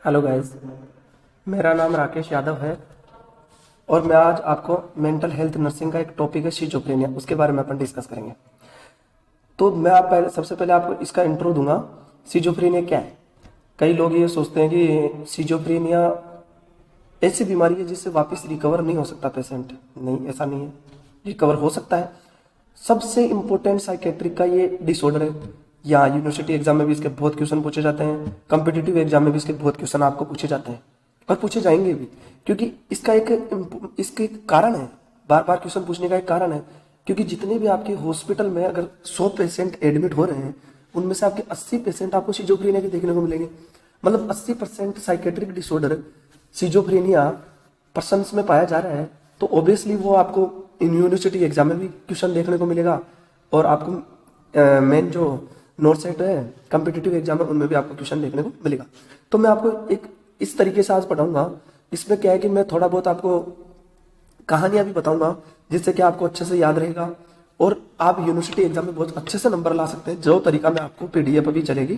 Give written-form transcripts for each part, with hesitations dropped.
Hello guys, मेरा नाम राकेश यादव है और मैं आज आपको मेंटल हेल्थ नर्सिंग का एक टॉपिक है शिजोफ्रेनिया, उसके बारे में अपन डिस्कस करेंगे। तो मैं सबसे पहले आपको इसका इंट्रो दूंगा। शिजोफ्रेनिया क्या है? कई लोग ये सोचते हैं कि शिजोफ्रेनिया ऐसी बीमारी है जिससे वापस रिकवर नहीं हो सकता पेशेंट। नहीं, ऐसा नहीं है, रिकवर हो सकता है। सबसे इम्पोर्टेंट साइकेट्रिक का ये डिसऑर्डर है। या यूनिवर्सिटी एग्जाम में भी इसके बहुत क्वेश्चन पूछे जाते हैं, कॉम्पिटिटिव एग्जाम में भी इसके बहुत क्वेश्चन आपको पूछे जाते हैं और पूछे जाएंगे भी, क्योंकि इसके कारण है। बार बार क्वेश्चन पूछने का एक कारण है, क्योंकि जितने भी आपके हॉस्पिटल में अगर 100 पेशेंट एडमिट हो रहे हैं, उनमें से आपके 80 पेशेंट आपको शिजोफ्रेनिया के देखने को मिलेंगे। मतलब 80% साइकेट्रिक डिसऑर्डर शिजोफ्रेनिया पर्सन्स में पाया जा रहा है। तो ऑब्वियसली वो आपको यूनिवर्सिटी एग्जाम में भी क्वेश्चन देखने को मिलेगा और आपको मेन जो नोट सेट है कॉम्पिटिटिव एग्जाम है उनमें भी आपको क्वेश्चन देखने को मिलेगा। तो मैं आपको एक इस तरीके से आज पढ़ाऊंगा। इसमें क्या है कि मैं थोड़ा बहुत आपको कहानियां भी बताऊंगा, जिससे कि आपको अच्छे से याद रहेगा और आप यूनिवर्सिटी एग्जाम में बहुत अच्छे से नंबर ला सकते हैं। जो तरीका मैं आपको पीडीएफ भी चलेगी,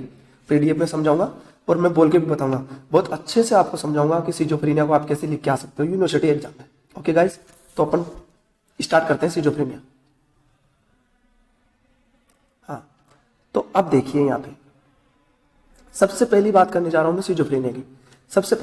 पीडीएफ में समझाऊंगा और मैं बोल के भी बताऊंगा। बहुत अच्छे से आपको समझाऊंगा कि सिजोफ्रेनिया को आप कैसे लिख के आ सकते हो यूनिवर्सिटी एग्जाम में। ओके गाइस, तो अपन स्टार्ट करते हैं सिजोफ्रेनिया। हाँ, तो अब देखिए यहाँ पे सबसे पहली बात करने जा रहा हूं मैं सिजोफ्रेनिया की। सबसे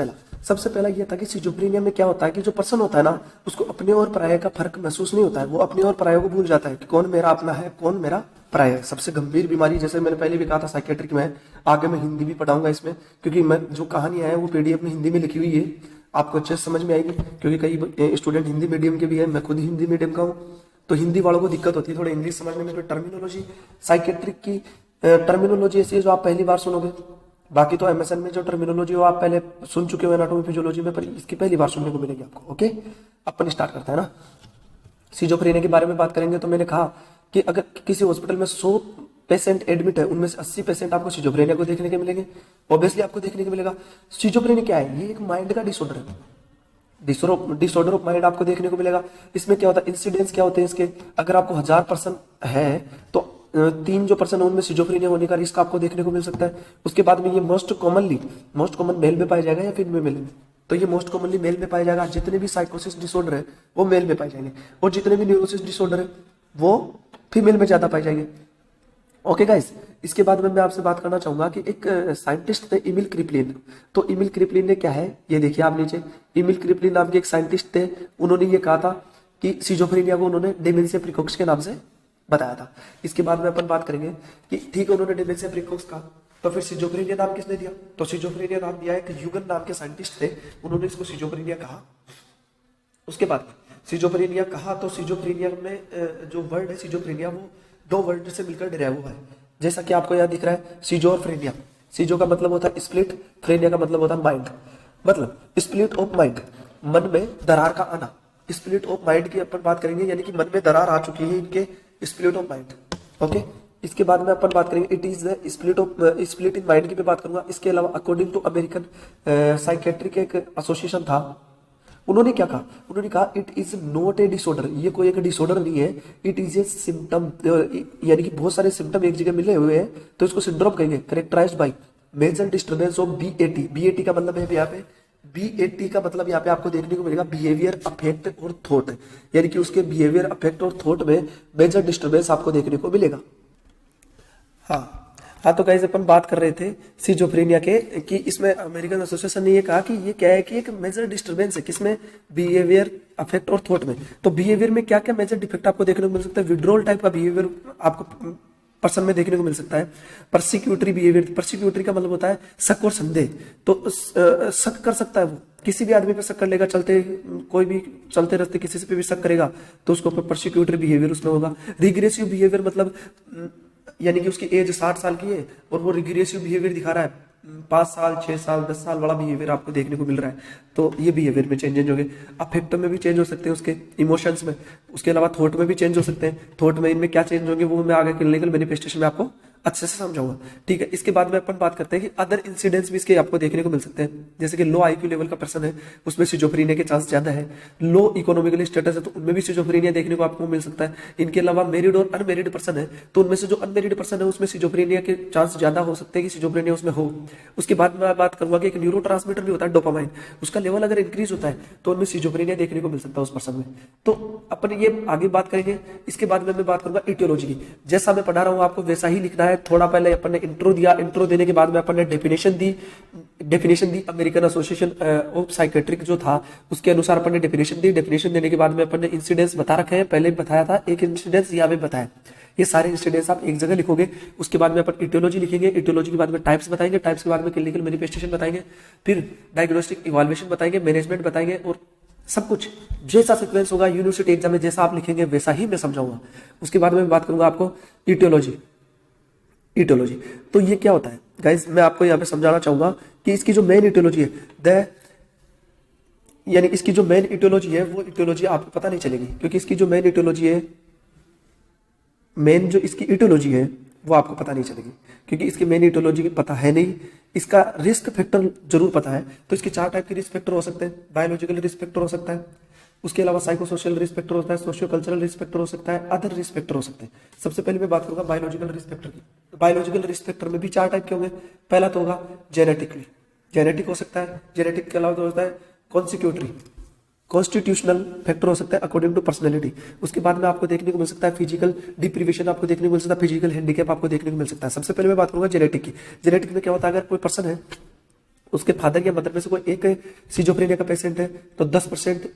पहला ये था कि सिजोफ्रेनिया में क्या होता है कि जो पर्सन होता है ना, उसको अपने और पराये का फर्क महसूस नहीं होता है। वो अपने और पराये को भूल जाता है कि कौन मेरा अपना है, कौन मेरा पराया है। सबसे गंभीर बीमारी, जैसे मैंने पहले भी कहा था साइकेट्रिक में, आगे मैं हिंदी भी पढ़ाऊंगा इसमें, क्योंकि मैं जो कहानियां है वो पीडीएफ में हिंदी में लिखी हुई है, आपको अच्छे से समझ में आएगी। क्योंकि कई स्टूडेंट हिंदी मीडियम के भी है, मैं खुद हिंदी मीडियम का हूँ, तो हिंदी वालों को दिक्कत होती है थोड़ा इंग्लिश समझने में। तो टर्मिनोलॉजी, साइकेट्रिक की टर्मिनोलॉजी ऐसी है जो आप पहली बार सुनोगे। बाकी तो एमएसएन में जो टर्मिनोलॉजी वो आप पहले सुन चुके हो एनाटॉमी फिजियोलॉजी में, पर इसकी पहली बार सुनने को मिलेगी आपको। ओके, अपन स्टार्ट करते हैं ना। सिजोफ्रेनिया के बारे में बात करेंगे तो मैंने कहा कि अगर किसी हॉस्पिटल में 100 पेशेंट एडमिट है, उनमें से 80 पेशेंट आपको सिजोफ्रेनिया को देखने के मिलेंगे। ऑब्वियसली आपको देखने को मिलेगा। सिजोफ्रेनिया क्या है? ये एक माइंड का डिसऑर्डर है, डिसऑर्डर ऑफ माइंड आपको देखने को मिलेगा। इसमें क्या होता है, इंसिडेंस क्या होते हैं इसके? अगर आपको 1000% है तो 3 जो पर्सन है उनमें सिजोफ्रेनिया होने का रिस्क आपको देखने को मिल सकता है। उसके बाद में ये मोस्ट कॉमन मेल में पाया जाएगा या फीमेल में? तो ये मोस्ट कॉमनली मेल में पाया जाएगा। जितने भी साइकोसिस डिसऑर्डर है वो मेल में पाए जाएंगे, और जितने भी न्यूरोसिस डिसऑर्डर है वो फीमेल में ज्यादा पाए जाएंगे। ओके गाइस, इसके बाद में मैं आपसे बात करना चाहूंगा कि एक साइंटिस्ट थे इमिल क्रिपलिन। तो इमिल क्रिपलिन ने क्या है, ये देखिए आप नीचे, इमिल क्रिपलिन नाम के एक साइंटिस्ट थे। उन्होंने ये कहा था कि सिजोफ्रेनिया को उन्होंने डेमेंशिया प्रीकोक्स के नाम से बताया था। इसके बाद में अपन बात करेंगे कि ठीक है, उन्होंने डेमेंशिया प्रीकोक्स कहा, तो फिर सिजोफ्रेनिया नाम किसने दिया? तो सिजोफ्रेनिया नाम दिया एक यूगन नाम के साइंटिस्ट थे, उन्होंने इसको सिजोफ्रेनिया कहा। उसके बाद सिजोफ्रेनिया कहा तो सिजोफ्रेनिया में जो वर्ड है सिजोफ्रेनिया, वो 2 वर्ड से मिलकर डिराइव हुआ है। जैसा कि आपको यहाँ दिख रहा है, सीजो और फ्रेनिया। सीजो का मतलब होता है स्प्लिट, फ्रेनिया का मतलब होता है माइंड। मतलब स्प्लिट ऑफ माइंड, मन में दरार का आना। स्प्लिट ऑफ माइंड की अपन बात करेंगे, यानी कि मन में दरार आ चुकी है इनके, स्प्लिट ऑफ माइंड। ओके, इसके बाद में अपन बात करेंगे it is the split in mind की मैं बात करूंगा। इसके अलावा अकॉर्डिंग टू अमेरिकन साइकेट्रिक एक एसोसिएशन था, उन्होंने क्या कहा? उन्होंने कहा it is not a disorder, ये कोई एक डिसऑर्डर नहीं है, इट इज ए सिम्टम। यानी कि बहुत सारे सिम्टम एक जगह मिले हुए हैं तो इसको सिंड्रोम कहेंगे। Characterised by major disturbance of BAT. BAT का मतलब है यहाँ पे, बीएटी का मतलब यहाँ पे आपको देखने को मिलेगा बिहेवियर, अफेक्ट और थॉट, यानी कि उसके बिहेवियर, अफेक्ट और थॉट में मेजर डिस्टर्बेंस आपको देखने को मिलेगा। हाँ, तो गाइस अपन बात कर रहे थे सिजोफ्रेनिया के कि इसमें अमेरिकन एसोसिएशन ने ये कहा कि ये क्या है कि एक मेजर डिस्टर्बेंस है, किसमें? बिहेवियर, अफेक्ट और थॉट में। तो बिहेवियर में क्या क्या मेजर डिफेक्ट आपको देखने को मिल सकता है? विड्रॉल टाइप का बिहेवियर आपको पर्सन में देखने को मिल सकता है। परसिक्यूटरी बिहेवियर, परसिक्यूटरी का मतलब होता है शक और संदेह। तो शक कर सकता है, वो किसी भी आदमी पे शक कर लेगा, कोई भी चलते रास्ते किसी पे भी शक करेगा तो उसको परसिक्यूटरी बिहेवियर उसमें होगा। रिग्रेसिव बिहेवियर मतलब यानी कि उसकी एज 60 साल की है और वो रिग्रेसिव बिहेवियर दिखा रहा है, 5 साल, 6 साल, 10 साल वाला बिहेवियर आपको देखने को मिल रहा है, तो ये बिहेवियर में चेंजेस होंगे। अफेक्ट में भी चेंज हो सकते हैं उसके, इमोशंस में। उसके अलावा थॉट में भी चेंज हो सकते हैं। थॉट में इनमें क्या चेंज होंगे वो मैं आगे क्लिनिकल मैनिफेस्टेशन में आपको अच्छे से समझाऊंगा, ठीक है। इसके बाद में अपन बात करते हैं कि अदर इंसिडेंट्स भी इसके आपको देखने को मिल सकते हैं, जैसे कि लो आईक्यू लेवल का पर्सन है उसमें सिजोफ्रेनिया के चांस ज्यादा है, लो इकोनॉमिकली स्टेटस है तो उनमें भी सिजोफ्रेनिया देखने को आपको मिल सकता है। इनके अलावा मैरिड और अनमेरिड पर्सन है तो उनमें से जो अनमेरिड पर्सन है उसमें सिजोफ्रेनिया के चांस ज्यादा हो सकते हैं कि सिजोफ्रेनिया उसमें हो। उसके बाद मैं बात करूंगा कि एक न्यूरोट्रांसमीटर भी होता है डोपामाइन, उसका लेवल अगर इंक्रीज होता है तो उनमें सिजोफ्रेनिया देखने को मिल सकता है उस पर्सन में। तो अपन ये आगे बात करेंगे। इसके बाद में मैं बात करूंगा इटियोलॉजी की, जैसा मैं पढ़ा रहा हूं आपको वैसा ही लिखना है। थोड़ा पहले अपन ने इंट्रो दिया, इंट्रो देने के बाद में अपन ने definition the American association of psychiatric जो था उसके अनुसार अपन ने डेफिनेशन दी। डेफिनेशन देने के बाद में अपन ने इंसिडेंट्स बता रखे हैं, पहले बताया था एक इंसिडेंट्स यहाँ पे बताया। ये सारे इंसिडेंट्स आप एक जगह लिखोगे। उसके बाद में अपन इटियोलॉजी लिखेंगे, इटियोलॉजी के बाद में टाइप्स बताएंगे, टाइप्स के बाद में क्लिनिकल मैनिफेस्टेशन बताएंगे, फिर डायग्नोस्टिक इवैल्यूएशन बताएंगे, मैनेजमेंट बताएंगे, और सब कुछ जैसा सीक्वेंस होगा यूनिवर्सिटी एग्जाम में जैसा आप लिखेंगे वैसा ही मैं समझाऊंगा। उसके बाद में मैं बात करूंगा आपको इटियोलॉजी। तो ये क्या होता है गाइज, मैं आपको यहाँ पे समझाना चाहूंगा कि इसकी जो मेन इटियोलॉजी है यानी इसकी जो मेन इटियोलॉजी है वो इटियोलॉजी आपको पता नहीं चलेगी, क्योंकि इसकी जो मेन इटियोलॉजी है, मेन जो इसकी इटियोलॉजी है वो आपको पता नहीं चलेगी, क्योंकि इसकी मेन इटियोलॉजी पता है नहीं। इसका रिस्क फैक्टर जरूर पता है। तो इसके 4 टाइप के रिस्क फैक्टर हो सकते हैं। बायोलॉजिकल रिस्क फैक्टर हो सकता है, उसके अलावा साइकोसोशल रिस्क फैक्टर होता है, सोशियो कल्चरल रिस्क फैक्टर हो सकता है, अदर रिस्क फैक्टर हो सकते हैं। सबसे पहले मैं बात करूंगा बायोलॉजिकल रिस्क फैक्टर की। तो बायोलॉजिकल रिस्क फैक्टर में भी 4 टाइप के होंगे। पहला तो होगा जेनेटिक हो सकता है। जेनेटिक के अलावा तो होता है कॉन्स्टिट्यूशनल फैक्टर हो सकता है अकॉर्डिंग टू पर्सनैलिटी। उसके बाद में आपको देखने को मिल सकता है फिजिकल डिप्रीवेशन, आपको देखने को मिल सकता है फिजिकल हैंडीकैप आपको देखने को मिल सकता है। सबसे पहले मैं बात करूंगा जेनेटिक की। जेनेटिक में क्या होता है, अगर कोई पर्सन है उसके फादर या मदर में से कोई एक सिजोफ्रेनिया का पेशेंट है तो 10%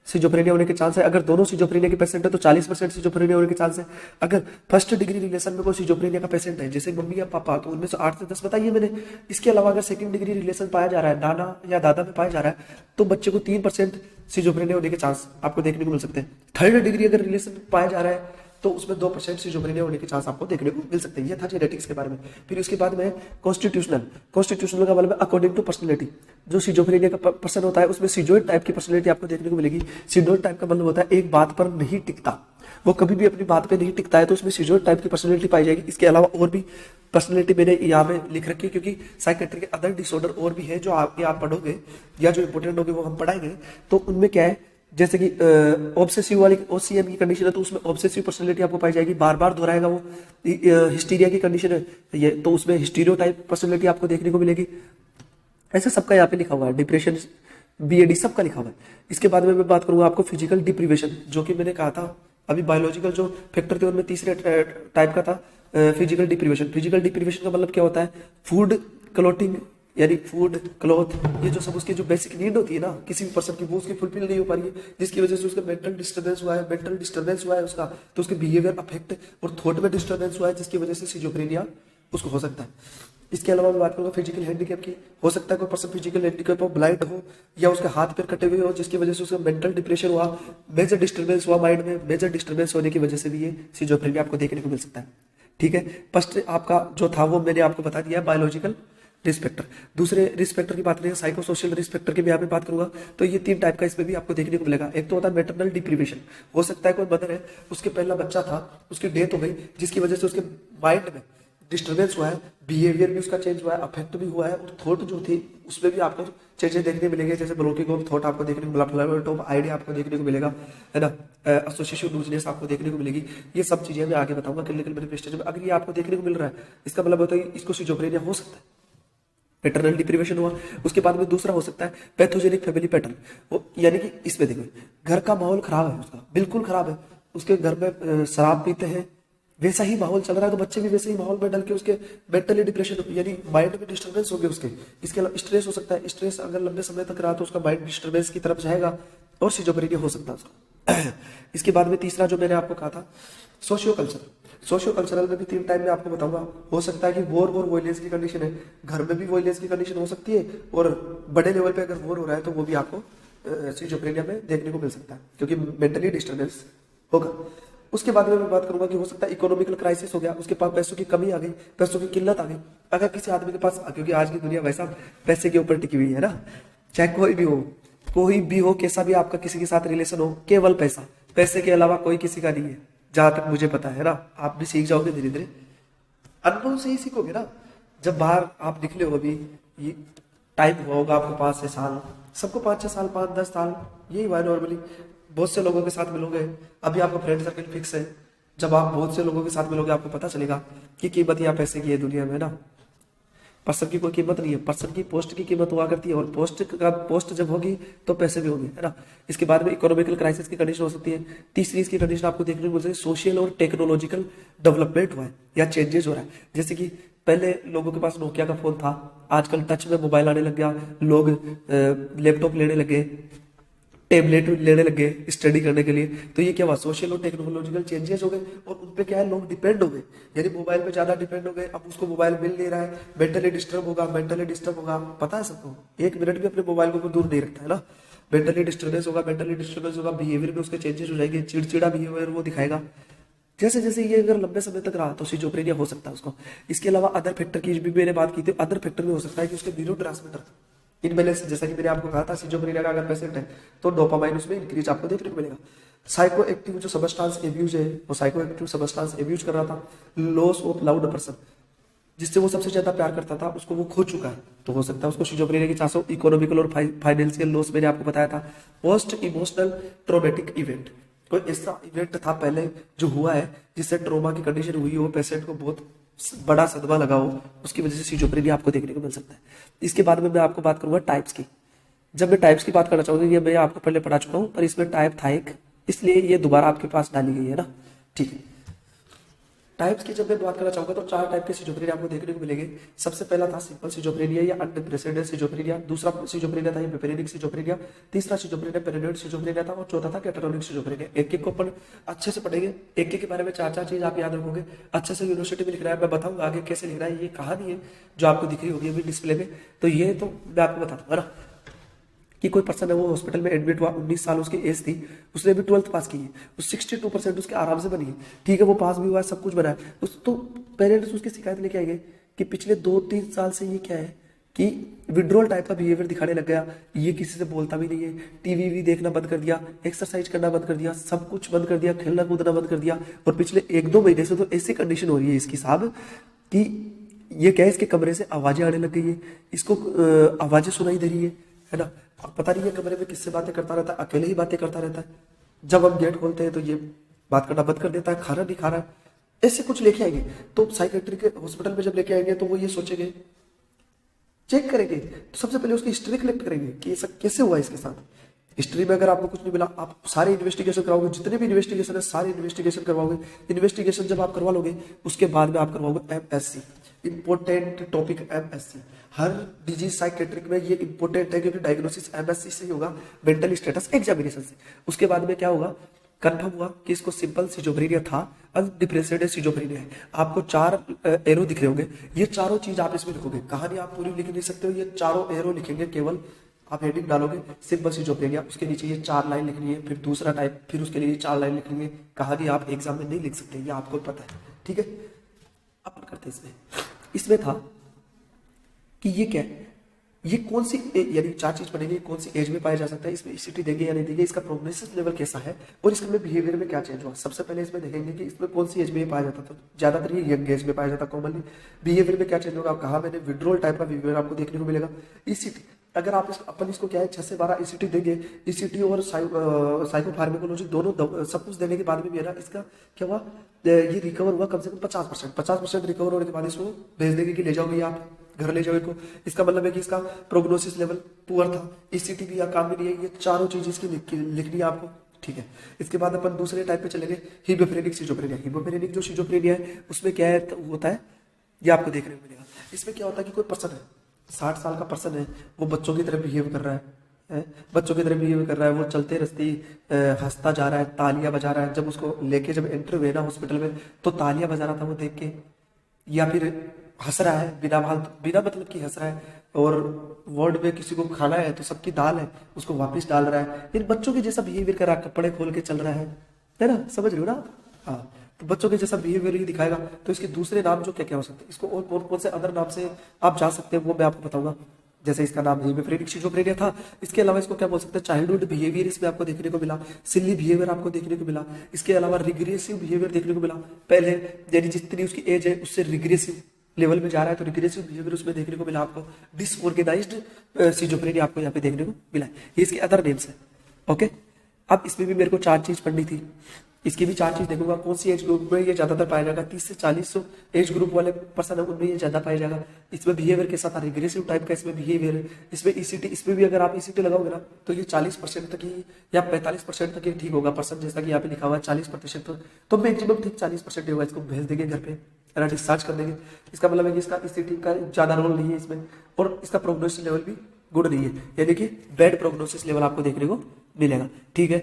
सिजोफ्रेनिया होने के चांस है। अगर दोनों सिजोफ्रेनिया के पेशेंट है तो 40% सिजोफ्रेनिया होने के चांस है। अगर फर्स्ट डिग्री रिलेशन में कोई सिजोफ्रेनिया का पेशेंट है जैसे मम्मी या पापा, तो उनमें से 8 से 10 बताइए मैंने। इसके अलावा अगर सेकंड डिग्री रिलेशन पाया जा रहा है, नाना या दादा में पाया जा रहा है, तो बच्चे को 3% सिजोफ्रेनिया होने के चांस आपको देखने को मिल सकते हैं। थर्ड डिग्री अगर रिलेशन पाया जा रहा है तो उसमें 2% सिजोफ्रेनिया होने के चांस आपको देखने को मिल सकते हैं। ये था जेनेटिक्स के बारे में। फिर उसके बाद में कॉन्स्टिट्यूशनल का मतलब अकॉर्डिंग टू पर्सनैलिटी। जो सिजोफ्रेनिया का पर्सन होता है उसमें सिजोइड टाइप की पर्सनैलिटी आपको देखने को मिलेगी। सिजोइड टाइप का मतलब होता है एक बात पर नहीं टिकता, वो कभी भी अपनी बात पे नहीं टिकता है, तो उसमें सिजोइड टाइप की पर्सनैलिटी पाई जाएगी। इसके अलावा और भी पर्सनैलिटी मैंने यहाँ पे लिख रखी है, क्योंकि साइकेट्री के अदर डिसऑर्डर और भी है जो आप पढ़ोगे या जो इंपॉर्टेंट होंगे वो हम पढ़ाएंगे। तो उनमें क्या है, जैसे कि ऑब्सेसिव वाली ओसीएम की कंडीशन है तो उसमें ऑब्सेसिव पर्सनैलिटी आपको पाई जाएगी, बार बार दोहराएगा वो। हिस्टीरिया की कंडीशन है ये, तो उसमें हिस्टीरियो टाइप पर्सनैलिटी आपको देखने को मिलेगी। ऐसा सबका यहाँ पे लिखा हुआ है, डिप्रेशन, बीएडी सबका लिखा हुआ है। इसके बाद में मैं बात करूंगा आपको फिजिकल डिप्रीवेशन, जो कि मैंने कहा था अभी बायोलॉजिकल जो फैक्टर थे उनमें तीसरे टाइप का था फिजिकल डिप्रीवेशन। फिजिकल डिप्रीवेशन का मतलब क्या होता है, फूड क्लोथिंग यानी फूड क्लॉथ, ये जो सब उसकी जो बेसिक नीड होती है ना किसी भी पर्सन की, वो उसकी फुलफिल नहीं हो पा रही है, जिसकी वजह से उसका मेंटल डिस्टर्बेंस हुआ है उसका, तो उसके बिहेवियर अफेक्ट और थॉट में डिस्टर्बेंस हुआ है, जिसकी वजह से सिजोफ्रेनिया उसको हो सकता है। इसके अलावा मैं बात करूंगा फिजिकल हैंडीकैप की। हो सकता है कोई पर्सन फिजिकल हैंडीकैप हो, ब्लाइंड हो, या उसके हाथ पैर कटे हुए हो, जिसकी वजह से उसका मेंटल डिप्रेशन हुआ, मेजर डिस्टर्बेंस हुआ माइंड में। मेजर डिस्टर्बेंस होने की वजह से भी ये सिजोफ्रेनिया आपको देखने को मिल सकता है। ठीक है, फर्स्ट आपका जो था वो मैंने आपको बता दिया बायोलॉजिकल रिस्क फैक्टर। दूसरे रिस्क फैक्टर की बात करें साइकोसोशल रिस्क फैक्टर की मैं यहाँ पे बात करूंगा, तो ये 3 टाइप का इसमें भी आपको देखने को मिलेगा। एक तो होता है मैटरनल डिप्रीवेशन। हो सकता है कोई मदर है, उसके पहला बच्चा था, उसकी डेथ हो गई, जिसकी वजह से उसके माइंड में डिस्टर्बेंस हुआ है, बिहेवियर भी उसका चेंज हुआ है, अफेक्ट भी हुआ है, और थॉट जो थी उसमें भी आपको चेंजेस देखने मिलेंगे, जैसे ब्लॉकिंग ऑफ थॉट आपको देखने को मिला, फ्लैट ऑफ आइडिया आपको देखने को मिलेगा, है ना, एसोसिएशन लूजनेस आपको देखने को मिलेगी। ये सब चीजें मैं आगे बताऊंगा क्लिनिकल मैनिफेस्टेशन में। अगर ये आपको देखने को मिल रहा है, इसका मतलब होता है इसको सिजोफ्रेनिया हो सकता है, पैटर्नल डिप्रीवेशन हुआ। उसके बाद में दूसरा हो सकता है पैथोजेनिक फैमिली पैटर्न। वो यानी कि इसमें देखो घर का माहौल खराब है, उसका बिल्कुल खराब है, उसके घर में शराब पीते हैं, वैसा ही माहौल चल रहा है, तो बच्चे भी वैसे ही माहौल में डल के उसके मेंटली डिप्रेशन यानी माइंड में डिस्टर्बेंस हो गए उसके। इसके अलावा स्ट्रेस हो सकता है, स्ट्रेस अगर लंबे समय तक रहा तो उसका माइंड डिस्टर्बेंस की तरफ जाएगा और सिजोफ्रेनिया हो सकता है उसका। इसके बाद में तीसरा जो मैंने आपको कहा था सोशियो कल्चरल में भी 3 टाइम में आपको बताऊंगा। हो सकता है कि वॉर और वॉयलेंस की कंडीशन है, घर में भी वॉयलेंस की कंडीशन हो सकती है, और बड़े लेवल पे अगर वॉर हो रहा है तो वो भी आपको सिजोफ्रेनिया में देखने को मिल सकता है, क्योंकि मेंटली डिस्टर्बेंस होगा। उसके बाद में मैं बात करूंगा कि हो सकता है इकोनॉमिकल क्राइसिस हो गया, उसके पास पैसों की कमी आ गई, पैसों की किल्लत आ गई। अगर किसी आदमी के पास, क्योंकि आज की दुनिया वैसा पैसे के ऊपर टिकी हुई है ना, चाहे कोई भी हो, कैसा भी आपका किसी के साथ रिलेशन हो, केवल पैसे के अलावा कोई किसी का नहीं है, जहां तक मुझे पता है ना। आप भी सीख जाओगे धीरे धीरे। अनुभव से ही सीखोगे ना। जब बाहर आप निकले हो, अभी ये टाइम हुआ होगा आपको 5-6 साल, सबको 5-6 साल, 5-10 साल यही हुआ है नॉर्मली। बहुत से लोगों के साथ मिलोगे, अभी आपका फ्रेंड सर्कल फिक्स है। जब आप बहुत से लोगों के साथ मिलोगे आपको पता चलेगा कि कीमत यहाँ पैसे की है दुनिया में ना। पर्सन की कोई कीमत नहीं है, पर्सन की पोस्ट की कीमत हुआ करती है, और पोस्ट जब होगी तो पैसे भी होंगे, है ना। इसके बाद में इकोनॉमिकल क्राइसिस की कंडीशन हो सकती है। तीसरी इसकी कंडीशन आपको देखने को मिल सकती है, सोशल और टेक्नोलॉजिकल डेवलपमेंट हुआ है या चेंजेस हो रहा है। जैसे कि पहले लोगों के पास नोकिया का फोन था, आजकल टच में मोबाइल आने लग गया, लोग लैपटॉप लेने लगे, टेबलेट लेने लगे स्टडी करने के लिए। तो ये क्या हुआ, सोशल और टेक्नोलॉजिकल चेंजेस हो गए, और उन पे क्या है, लोग डिपेंड हो गए, यानी मोबाइल पे ज्यादा डिपेंड हो गए। अब उसको मोबाइल मिल नहीं रहा है, मेंटली डिस्टर्ब होगा, पता है सबको। 1 मिनट भी अपने मोबाइल को दूर नहीं रखता है ना। मेंटली डिस्टर्बेंस होगा, बिहेवियर में उसके चेंजेस हो जाएंगे, चिड़चिड़ा बिहेवियर वो दिखाएगा। जैसे जैसे ये अगर लंबे समय तक रहा तो सिजोफ्रेनिया हो सकता है उसको। इसके अलावा अदर फैक्टर की भी मैंने बात की थी, अदर फैक्टर में हो सकता है कि उसके न्यूरोट्रांसमीटर इनबैलेंस, जैसा कि मैंने आपको कहा था सिजोफ्रेनिया का अगर पेशेंट है तो डोपामाइन उसमें इंक्रीज आपको देखने को मिलेगा। साइको एक्टिव जो सबस्टांस एब्यूज है, वो साइको एक्टिव सबस्टांस एब्यूज कर रहा था, लॉस ऑफ लव्ड पर्सन, जिससे वो सबसे ज्यादा प्यार करता था उसको वो खो चुका है, तो हो सकता है उसको सिजोफ्रेनिया की चांस हो। इकोनॉमिकल और फाइनेंशियल लॉस मैंने आपको बताया था। पोस्ट इमोशनल ट्रोमेटिक इवेंट, कोई ऐसा इवेंट था पहले जो हुआ है जिससे ट्रोमा की कंडीशन हुई हो, पेशेंट को बहुत बड़ा सदमा लगा हो, उसकी वजह से सिजोफ्रेनिया आपको देखने को मिल सकता है। इसके बाद में मैं आपको बात करूंगा टाइप्स की। जब मैं टाइप्स की बात करना चाहूंगा, ये मैं आपको पहले पढ़ा चुका हूं, पर इसमें टाइप था एक, इसलिए ये दोबारा आपके पास डाली गई है ना, ठीक है। टाइप्स की जब मैं बात करना चाहूंगा तो 4 टाइप के सिजोफ्रेनिया आपको देखने को मिलेंगे। सबसे पहला था सिंपल सिजोफ्रेनिया या अनप्रेसिडेंटेड सिजोफ्रेनिया, दूसरा सिजोफ्रेनिया था एपिफेनेटिक सिजोफ्रेनिया, तीसरा सिजोफ्रेनिया पैरानॉइड सिजोफ्रेनिया था, और चौथा था कैटाटोनिक सिजोफ्रेनिया। एक एक को अपन अच्छे से पढ़ेंगे, एक एक के बारे में 4-4 चीज आप याद रखोगे, अच्छे से यूनिवर्सिटी में लिखना है, मैं बताऊंगा आगे कैसे लिखना है। ये कहानी है जो आपको दिख रही होगी अभी डिस्प्ले में, तो ये तो मैं आपको बता दूंगा ना कि कोई पर्सन है वो हॉस्पिटल में एडमिट हुआ, 19 साल उसकी एज थी, उसने भी 12th पास की है, उस 62% उसके आराम से बनी है, ठीक है, वो पास भी हुआ है, सब कुछ बना है उस, तो पेरेंट्स उसकी शिकायत लेके आएंगे कि पिछले 2-3 साल से ये क्या है कि विड्रॉल टाइप का बिहेवियर दिखाने लग गया, ये किसी से बोलता भी नहीं है, टीवी भी देखना बंद कर दिया, एक्सरसाइज करना बंद कर दिया, सब कुछ बंद कर दिया, खेलना कूदना बंद कर दिया, और पिछले 1-2 महीने से तो ऐसी कंडीशन हो रही है इसकी साहब कि ये क्या है, इसके कमरे से आवाजें आने लग गई है, इसको आवाजें सुनाई दे रही है ना। अब पता नहीं है कमरे में किससे बातें करता रहता है, अकेले ही बातें करता रहता है, जब हम गेट खोलते हैं तो ये बात करना बंद कर देता है, खाना नहीं खा रहा है, ऐसे कुछ लेके आएंगे। तो साइकेट्री के हॉस्पिटल में जब लेके आएंगे तो वो ये सोचेंगे, चेक करेंगे, तो सबसे पहले उसकी हिस्ट्री कलेक्ट करेंगे कि ऐसा कैसे हुआ इसके साथ। हिस्ट्री में अगर आपको कुछ नहीं मिला, आप सारे इन्वेस्टिगेशन कराओगे, जितने भी इन्वेस्टिगेशन है सारे इन्वेस्टिगेशन करवाओगे। इन्वेस्टिगेशन जब आप करवा लोगे उसके बाद में आप करवाओगे एमएससी, इंपॉर्टेंट टॉपिक एमएससी। हर डिजीज साइकेट्रिक में ये इंपॉर्टेंट है क्योंकि डायग्नोसिस एमएससी से ही होगा, मेंटल स्टेटस एग्जामिनेशन से। उसके बाद में क्या होगा, कंफर्म हुआ कि इसको सिंपल सिजोफ्रेनिया था, अनडिप्रेसिडेंट सिजोफ्रेनिया है। आपको 4 एरो दिख रहे होंगे, ये चारों चीज आप इसमें लिखोगे, कहानी आप पूरी लिख नहीं सकते हो, ये चारों एरो लिखेंगे केवल। आप हेडिंग डालोगे सिंपल सिजोफ्रेनिया, उसके नीचे ये 4 लाइन लिखनी है, फिर दूसरा टाइप, फिर उसके लिए 4 लाइन लिखनी है। कहानी आप एग्जाम में नहीं लिख सकते, ये आपको पता है, ठीक है। अपन करते इसमें था कि ये क्या है, ये कौन सी यानी 4 चीज पढ़ेंगे, कौन सी एज में पाया जा सकता है, इसमें ईसीटी देंगे या नहीं देंगे, इसका प्रोग्नोसिस लेवल कैसा है, और इसमें बिहेवियर में क्या चेंज हुआ। सबसे पहले इसमें देखेंगे कि इसमें कौन सी एज में पाया जाता था, तो ज्यादातर ये यंग एज में पाया जाता कॉमनली। बिहेवियर में क्या चेंज होगा, कहा मैंने विड्रॉल टाइप का बिहेवियर आपको देखने को मिलेगा। ईसीटी अगर आप अपन इसको क्या है 6 से 12 ईसीटी देंगे, ईसीटी और साइकोफार्मेकोलॉजी दोनों सब कुछ देने के बाद में मेरा इसका क्या हुआ, ये रिकवर हुआ कम से कम 50% रिकवर होने के बाद इसको भेज देंगे कि ले जाओगे आप घर, ले जाओ इनको। इसका मतलब है कि इसका प्रोग्नोसिस लेवल पुअर था, ईसीटी भी यहाँ काम में नहीं है। ये चारों चीज इसकी लिखनी है आपको, ठीक है। इसके बाद अपन दूसरे टाइप पे चलेंगे, हिबोफ्रेनिक सिजोफ्रेनिया। हिबोफ्रेनिक जो सिजोफ्रेनिया है उसमें क्या है होता है, ये आपको देखने को मिलेगा। इसमें क्या होता है कि कोई पर्सन है, 60 साल का पर्सन है, वो बच्चों की तरह बिहेव कर रहा है, बच्चों की तरह बिहेव कर रहा है, वो चलते रस्ते हंसता जा रहा है, तालियां बजा रहा है। जब उसको लेके जब एंटर हुए ना हॉस्पिटल में तो तालियां बजा रहा था वो देख के, या फिर हंस रहा है बिना मतलब की हंस रहा है, और वर्ड में किसी को खाना है तो सबकी दाल है उसको वापस डाल रहा है, इन बच्चों के जैसा बिहेवियर कर रहा है, कपड़े खोल के चल रहा है ना, समझ रहे हो ना। हाँ, तो बच्चों के जैसा बिहेवियर ही दिखाएगा। तो इसके दूसरे नाम जो क्या क्या हो सकते हैं, इसको और कौन कौन से अदर नाम से आप जा सकते हैं वो मैं आपको बताऊंगा। जैसे इसका नाम हीमोफ्रेनिक सिजोफ्रेनिया था। इसके अलावा इसको क्या बोल सकते हैं, चाइल्डहुड बिहेवियर इसमें आपको देखने को मिला, सिली बिहेवियर आपको देखने को मिला। इसके अलावा रिग्रेसिव बिहेवियर देखने को मिला, पहले यानी जितनी उसकी एज है उससे रिग्रेसिव लेवल में जा रहा है, तो रिग्रेसिव बिहेवियर उसमें देखने को मिला आपको। डिसऑर्गेनाइज्ड सिजोफ्रेनिया आपको यहाँ पे देखने को मिला है। ये इसके अदर नेम्स है। ओके, अब इसमें भी मेरे को 4 चीज पढ़नी थी, इसकी भी 4 चीज देखूंगा। कौन सी एज ग्रुप में ये ज्यादातर पाया जाएगा, 30 से 40 एज ग्रुप वाले पर्सन है उनमें ये ज्यादा पाया जाएगा। इसमें बिहेवियर के साथ रिग्रेसिव टाइप का इसमें बिहेवियर है। इसमें ईसीटी, इसमें भी अगर आप ईसीटी लगाओगे ना तो ये 40% तक ही या 45% तक ही ठीक होगा पर्सन, जैसा कि यहाँ पे लिखा हुआ है 40%, तो मैक्सिमम ठीक 40% होगा। इसको भेज देंगे घर पे, डिस्चार्ज कर देंगे। इसका मतलब है कि इसका ईसीटी का ज्यादा रोल नहीं है इसमें, और इसका प्रोग्नोसिस लेवल भी गुड नहीं है, यानी कि बैड प्रोग्नोसिस लेवल आपको देखने को मिलेगा। ठीक है,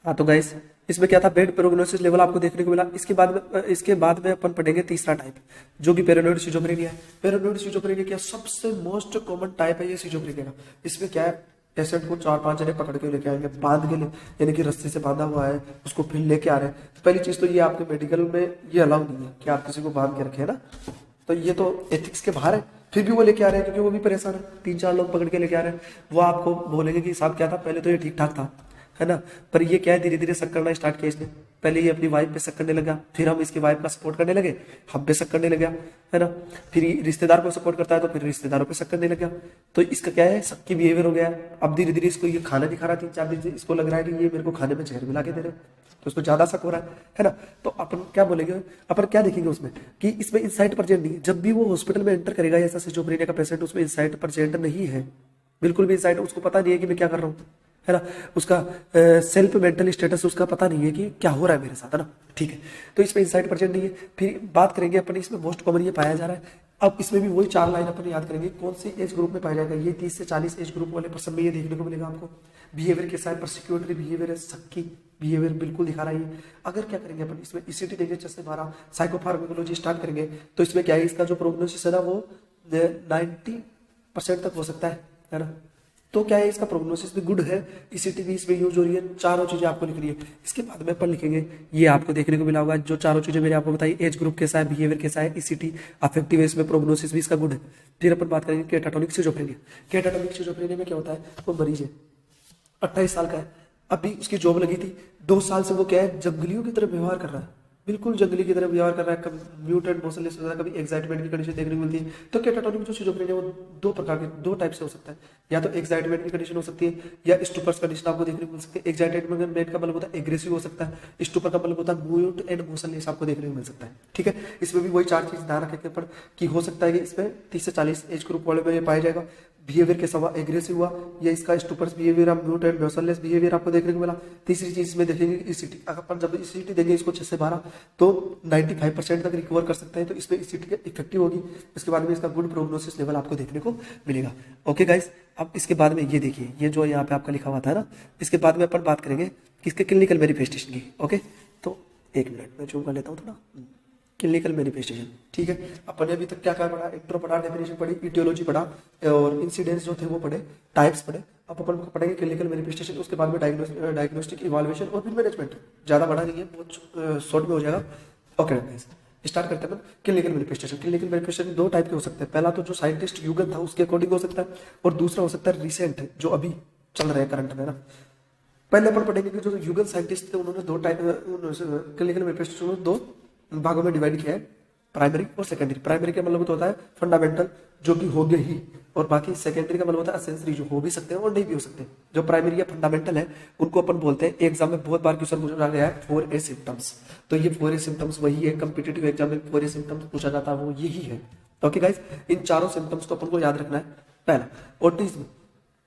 हाँ तो गाइस इसमें क्या था, बेड प्रोग्नोसिस लेवल आपको देखने को मिला। इसके बाद में अपन पढ़ेंगे तीसरा टाइप, जो कि पैरानोइड सिजोफ्रेनिया है। पैरानोइड सिजोफ्रेनिया क्या सबसे मोस्ट कॉमन टाइप है ये सिजोफ्रेनिया का। इसमें क्या है, पेशेंट को 4-5 जने पकड़ के लेके आएंगे, बांध के, यानी कि रस्सी से बांधा हुआ है, उसको फिर लेके आ रहे हैं। तो पहली चीज तो ये आपके मेडिकल में ये अलाउ नहीं है कि आप किसी को बांध के रखे, है ना, तो ये तो एथिक्स के बाहर है। फिर भी वो लेके आ रहे हैं क्योंकि वो भी परेशान है, 3-4 लोग पकड़ के लेके आ रहे हैं। वो आपको बोलेंगे कि साहब क्या था, पहले तो ये ठीक ठाक था, है ना, पर ये क्या है, धीरे धीरे शक करना स्टार्ट किया इसने। पहले ये अपनी वाइफ पे शक करने लगा, फिर हम इसकी वाइफ का सपोर्ट करने लगे, हम पे शक करने लगा, है ना, फिर रिश्तेदार को सपोर्ट करता है तो फिर रिश्तेदारों पे शक करने लगा। तो इसका क्या है, शक की बिहेवियर हो गया। अब धीरे धीरे इसको ये खाना नहीं खा रहा 3-4 दिन से, इसको लग रहा है कि ये मेरे को खाने में जहर मिला के दे रहे, तो उसको ज्यादा शक हो रहा है ना। तो अपन क्या बोलेंगे, अपन क्या देखेंगे उसमें कि इसमें इंसाइट प्रेजेंट नहीं है। जब भी वो हॉस्पिटल में एंटर करेगा ऐसा सिजोफ्रेनिया का पेशेंट, उसमें इंसाइट प्रेजेंट नहीं है, बिल्कुल भी इंसाइट, उसको पता नहीं है कि मैं क्या कर रहा हूँ, है ना, उसका सेल्फ मेंटल स्टेटस उसका पता नहीं है कि क्या हो रहा है मेरे साथ, है ना। ठीक है, तो इसमें इंसाइट प्रेजेंट नहीं है। फिर बात करेंगे अपन, इसमें मोस्ट कॉमन ये पाया जा रहा है। अब इसमें भी वही 4 लाइन अपन याद करेंगे, कौन सी एज ग्रुप में पाया जाएगा, ये 30 से 40 एज ग्रुप वाले पर्सन में ये देखने को मिलेगा आपको। बिहेवियर के साथ परसिक्यूटरी बिहेवियर है, शक्की बिहेवियर बिल्कुल दिखा रहा है। अगर क्या करेंगे अपन, इसमें ईसीटी देंगे 6 से 12, साइकोफार्माकोलॉजी स्टार्ट करेंगे, तो इसमें क्या है, इसका जो प्रोग्नोसिस है ना वो 90% तक हो सकता है ना। तो क्या है, इसका प्रोग्नोसिस भी गुड है, ईसीटी भी इसमें यूज हो रही है। चारों चीजें आपको लिख रही है। इसके बाद में अपन लिखेंगे, ये आपको देखने को मिला होगा जो चारों चीजें मैंने आपको बताई, एज ग्रुप कैसा है, बिहेवियर कैसा है, ईसीटी अफेक्टिव है, इसमें प्रोग्नोसिस भी इसका गुड है। फिर अपन बात करेंगे केटाटोनिक सिजोफ्रेनिया। केटाटोनिक सिजोफ्रेनिया में क्या होता है, वो मरीज है, 28 साल का है, अभी उसकी जॉब लगी थी, 2 साल से वो क्या है, जंगलियों की तरह व्यवहार कर रहा है, बिल्कुल जंगली की तरह व्यवहार कर रहा है, कभी म्यूटेंट मोशनलेस होता है, कभी एक्साइटमेंट की कंडीशन देखने को मिलती है। तो केटाटोनिक जो सिजोफ्रेनिया वो 2 प्रकार के, 2 टाइप से हो सकता है, या तो एक्साइटमेंट की कंडीशन हो सकती है या स्टूपर्स कंडीशन आपको देखने को मिल सकती है। एक्साइटमेंट का मतलब होता है एग्रेसिव हो सकता है, स्टूपर का मतलब होता है म्यूट एंड मोशनलेस आपको देखने को मिल सकता है। ठीक है, इसमें भी वही 4 चीज ध्यान रखेंगे पर कि हो सकता है कि इसमें 30 से 40 एज ग्रुप वाले में पाया जाएगा। बिहेवियर कैसा हुआ, एग्रेसिव हुआ, या इसका stuporous behaviour, mute and motionless behaviour आपको देखने को मिला। तीसरी चीज में देखेंगे ईसीटी, अगर अपन जब ईसीटी देंगे इसको 6 से 12 तो 95% तक रिकवर कर सकते हैं, तो इसमें ईसीटी इफेक्टिव होगी। इसके बाद में इसका गुड प्रोग्नोसिस लेवल आपको देखने को मिलेगा। ओके गाइस, अब इसके बाद में ये देखिए, ये जो यहाँ पे आपका लिखा हुआ था ना, इसके बाद में अपन बात करेंगे किसके क्लिनिकल मैनिफेस्टेशन की। ओके, तो 1 मिनट में जूम कर लेता हूँ थोड़ा। क्लिनिकल मैनिफेस्टेशन, ठीक है, अपन ने अभी तक क्या क्या पढ़ा, इंट्रो पढ़ा, डेफिनेशन पढ़ी, इटियोलॉजी पढ़ा और इंसिडेंट्स जो थे वो पढ़े, टाइप्स पढ़े। अब अपन पढ़ेंगे क्लिनिकल मैनिफेस्टेशन, उसके बाद में डायग्नोस्टिक इवैल्यूएशन और फिर मैनेजमेंट। ज्यादा बड़ा नहीं है, बहुत शॉर्ट में हो जाएगा। ओके गाइस, स्टार्ट करते हैं clinical manifestation. Clinical manifestation 2 type के हो सकते हैं। पहला तो जो साइंटिस्ट युगन था उसके अकॉर्डिंग हो सकता है, और दूसरा हो सकता है रिसेंट जो अभी चल रहे हैं करंट में ना। पहले अपन पढ़ेंगे कि जो युगन साइंटिस्ट थे उन्होंने 2 टाइप क्लिनिकल मैनिफेस्टेशन को 2 भागों में डिवाइड किया है, प्राइमरी और सेकेंडरी। प्राइमरी का मतलब तो होता है फंडामेंटल जो कि हो गए ही, और बाकी सेकेंडरी का मतलब होता है असेंसरी जो हो भी सकते हैं और नहीं भी हो सकते। जो प्राइमरी या फंडामेंटल है उनको अपन बोलते हैं, एग्जाम में बहुत बार क्वेश्चन पूछा गया है 4A सिम्टम्स। तो ये 4A सिम्टम्स वही है, कॉम्पिटिटिव एग्जाम में 4A सिम्टम्स पूछा जाता है, वो यही है। ओके गाइस, इन चारों सिम्टम्स को अपन को याद रखना है। पहला ऑटिज्म,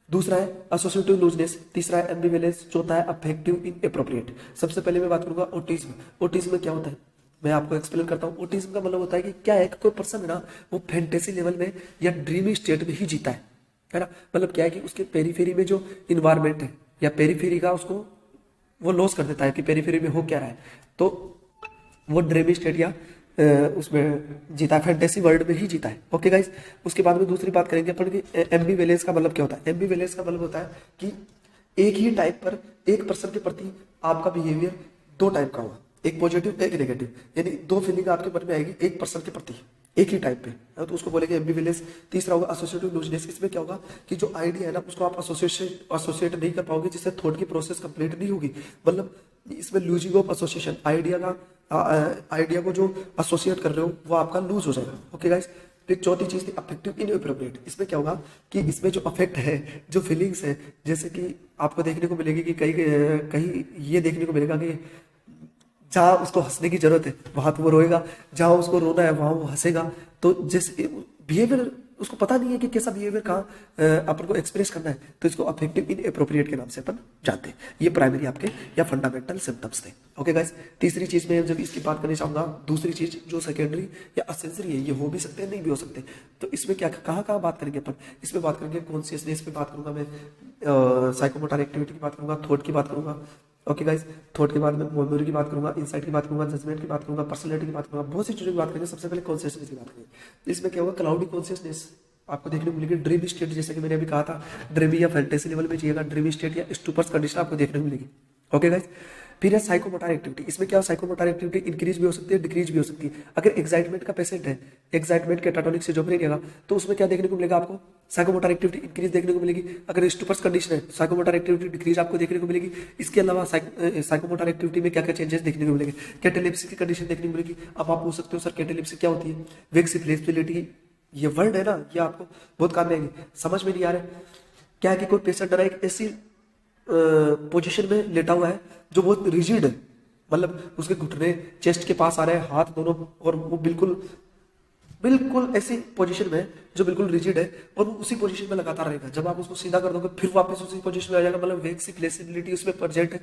दूसरा है एसोसिएटिव लूजनेस, तीसरा है एम्बिवेलेंस, चौथा है अफेक्टिव इनएप्रोप्रिएट। सबसे पहले मैं बात करूंगा ऑटिज्म। ऑटिज्म में क्या होता है मैं आपको एक्सप्लेन करता हूँ। ऑटिज्म का मतलब होता है कि क्या है, कोई पर्सन है ना वो फैंटेसी लेवल में या ड्रीमी स्टेट में ही जीता है ना। मतलब क्या है कि उसके पेरीफेरी में जो इन्वायरमेंट है या पेरीफेरी का उसको वो लॉस कर देता है कि पेरीफेरी में हो क्या रहा है, तो वो ड्रीमी स्टेट या उसमें जीता है, फैंटेसी वर्ल्ड में ही जीता है। ओके गाइस, उसके बाद में दूसरी बात करेंगे अपन कि एम्बिवेलेंस का मतलब क्या होता है। एम्बिवेलेंस का मतलब होता है कि एक ही टाइप पर एक पर्सन के प्रति आपका बिहेवियर 2 टाइप का हुआ। एक पॉजिटिव एक नेगेटिव, यानी दो फीलिंग आपके मन में आएगी एक पर्सन के प्रति एक ही टाइप पे, तो उसको बोलेंगे एम्बिवेलेंस। तीसरा होगा एसोसिएटिव लूजनेस। इसमें क्या होगा कि जो आइडिया है ना उसको आप एसोसिएट नहीं कर पाओगे, जिससे थॉट की प्रोसेस कंप्लीट नहीं होगी। मतलब इसमें लूजिंग ऑफ एसोसिएशन, आइडिया को जो एसोसिएट कर रहे हो वो आपका लूज हो जाएगा। Okay guys. फिर चौथी चीज थी अफेक्टिव इनएप्रोप्रिएट। इसमें क्या होगा कि इसमें जो अफेक्ट है, जो फीलिंग्स है, जैसे कि आपको देखने को मिलेगी कि कहीं ये देखने को मिलेगा कि जहां उसको हंसने की जरूरत है वहां तो वो रोएगा, जहां उसको रोना है वहां वो हंसेगा। तो जैसे बिहेवियर उसको पता नहीं है कि कैसा बिहेवियर कहाँ अपन को एक्सप्रेस करना है, तो इसको अफेक्टिव इनएप्रोप्रिएट के नाम से अपन जानते हैं। ये प्राइमरी आपके या फंडामेंटल सिम्टम्स थे। Okay guys. तीसरी चीज में जब इसकी बात करनी चाहूंगा, दूसरी चीज जो सेकेंडरी या असेंसरी है, ये हो भी सकते हैं नहीं भी हो सकते। तो इसमें क्या कहाँ बात करेंगे अपन, इसमें बात करेंगे कॉन्शियसनेस पे बात करूंगा मैं, साइकोमोटर एक्टिविटी की बात करूंगा, थॉट की बात करूंगा। Okay guys. थॉट के बाद में मेमोरी की बात करूंगा, इंसाइट की बात करूंगा, जजमेंट की बात करूंगा, पर्सनैलिटी की बात करूंगा, बहुत सी चीजों की बात करेंगे। सबसे पहले कॉन्शियसनेस की बात करेंगे। इसमें क्या होगा, क्लाउडी कॉन्शियसनेस आपको देखने को मिलेगी। ड्रीम स्टेट, जैसे कि मैंने अभी कहा था, ड्रीमी या फैंटेसी लेवल में चाहिएगा, ड्रीमी स्टेट या स्टूपर्स कंडीशन आपको देखने को मिलेगी। Okay guys. फिर है साइकोमोटर एक्टिविटी। इसमें क्या साइकोमोटर एक्टिविटी इंक्रीज भी हो सकती है, डिक्रीज भी हो सकती है। अगर एक्साइटमेंट का पेशेंट है, एक्साइटमेंट कैटाटोनिक सिंड्रोम रहेगा, तो उसमें क्या देखने को मिलेगा आपको, साइकोमोटर एक्टिविटी इंक्रीज देखने को मिलेगी। अगर स्टूपर्स कंडीशन है, साइकोमोटर एक्टिविटी डिक्रीज आपको देखने को मिलेगी। इसके अलावा साइकोमोटर एक्टिविटी में क्या क्या चेंजेस देखने को मिलेंगे, कैटालेप्सी की कंडीशन देखने को मिलेगी। अब आप पूछ सकते हो सर कैटालेप्सी क्या होती है, वेक्स फ्लेक्सिबिलिटी, ये वर्ड है ना, ये आपको बहुत काम में आएंगे। समझ में नहीं आ रहा है क्या है कि कोई पेशेंट है एक ऐसी पोजीशन में लेटा हुआ है जो बहुत रिजिड है, मतलब उसके घुटने चेस्ट के पास आ रहे हैं, हाथ दोनों, और वो बिल्कुल ऐसी पोजीशन में जो बिल्कुल रिजिड है, और वो उसी पोजीशन में लगातार रहेगा। जब आप उसको सीधा कर दोगे फिर वापस उसी पोजीशन में आ जाएगा, मतलब वेक्स फ्लेक्सिबिलिटी उसमें प्रेजेंट है,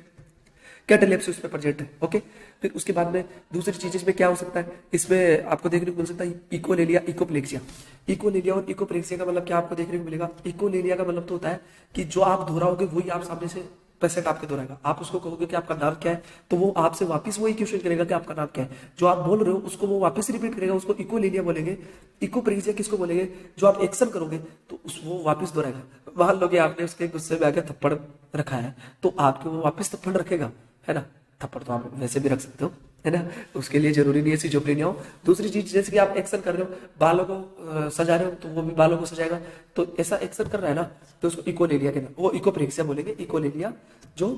कैटालेप्सी उसमें प्रेजेंट है। ओके। फिर उसके बाद में दूसरी चीज इसमें क्या हो सकता है, इसमें आपको देखने को मिल सकता है इकोलेलिया, इकोप्लेक्सिया। इकोलेलिया और इकोप्लेक्सिया का मतलब क्या आपको देखने को मिलेगा, इकोलेलिया का मतलब तो होता है कि जो आप दोहराओगे वही आप सामने से पेशेंट आपके दोहराएगा। आप उसको कहोगे कि आपका नाम क्या है, तो वो आपसे वापस वही क्वेश्चन करेगा कि आपका नाम क्या है। जो आप बोल रहे हो उसको वो वापस रिपीट करेगा, उसको इकोलेलिया बोलेंगे। इकोप्लेक्सिया किसको बोलेंगे, जो आप एक्शन करोगे तो वो वापस दोहराएगा। मान लो कि आपने उसके गुस्से में आके थप्पड़ रखा है, तो आपके वो वापस थप्पड़ रखेगा, है ना। थप्पड़ तो आप वैसे भी रख सकते हो, है ना, उसके लिए जरूरी नहीं है सिजोफ्रेनिया हो। दूसरी चीज, जैसे कि आप एक्शन कर रहे हो, बालों को सजा रहे हो, तो वो भी बालों को सजाएगा। तो ऐसा एक्शन कर रहा है ना, तो उसको इकोलेलिया के नाम, वो इकोप्लेक्सिया बोलेंगे। इकोलेलिया जो